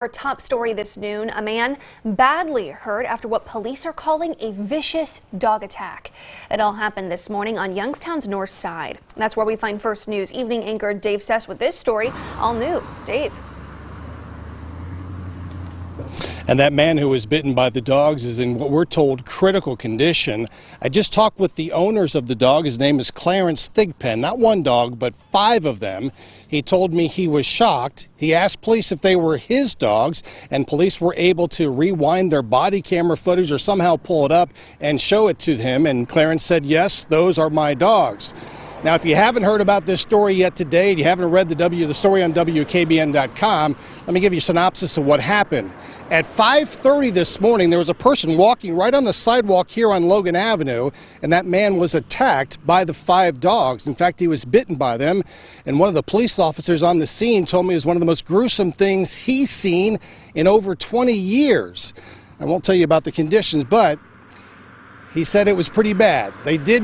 Our top story this noon, a man badly hurt after what police are calling a vicious dog attack. It all happened this morning on Youngstown's north side. That's where we find First News evening anchor Dave Sess with this story, all new. Dave. And that man who was bitten by the dogs is in what we're told critical condition. I just talked with the owners of the dog. His name is Clarence Thigpen. Not one dog, but 5 of them. He told me he was shocked. He asked police if they were his dogs, and police were able to rewind their body camera footage or somehow pull it up and show it to him. And Clarence said, yes, those are my dogs. Now, if you haven't heard about this story yet today, and you haven't read the story on WKBN.com, let me give you a synopsis of what happened. At 5:30 this morning, there was a person walking right on the sidewalk here on Logan Avenue, and that man was attacked by the 5 dogs. In fact, he was bitten by them, and one of the police officers on the scene told me it was one of the most gruesome things he's seen in over 20 years. I won't tell you about the conditions, but he said it was pretty bad. They did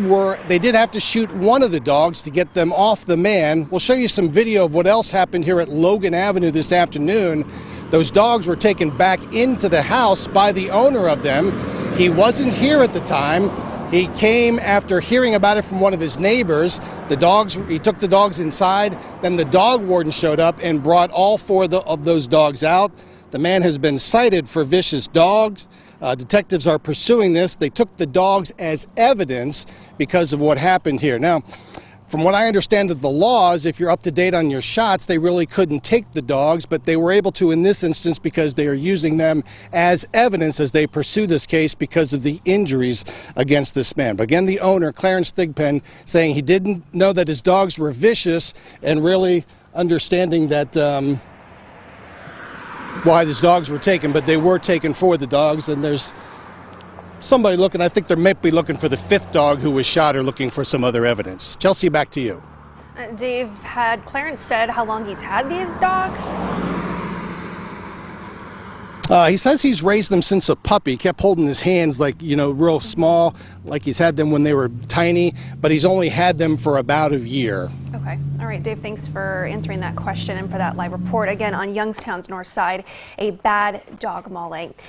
have to shoot one of the dogs to get them off the man. We'll show you some video of what else happened here at Logan Avenue this afternoon. Those dogs were taken back into the house by the owner of them. He wasn't here at the time. He came after hearing about it from one of his neighbors. He took the dogs inside. Then the dog warden showed up and brought all 4 of those dogs out. The man has been cited for vicious dogs. Detectives are pursuing this. They took the dogs as evidence because of what happened here. Now, from what I understand of the laws, if you're up to date on your shots, they really couldn't take the dogs, but they were able to in this instance because they are using them as evidence as they pursue this case because of the injuries against this man. But again, the owner, Clarence Thigpen, saying he didn't know that his dogs were vicious and really understanding that why these dogs were taken, but they were taken for the dogs, and there's somebody looking. I think they might be looking for the 5th dog who was shot or looking for some other evidence. Chelsea, back to you. Dave, had Clarence said how long he's had these dogs? He says he's raised them since a puppy. He kept holding his hands like, real small, like he's had them when they were tiny, but he's only had them for about a year. Okay. All right, Dave, thanks for answering that question and for that live report. Again, on Youngstown's north side, a bad dog mauling.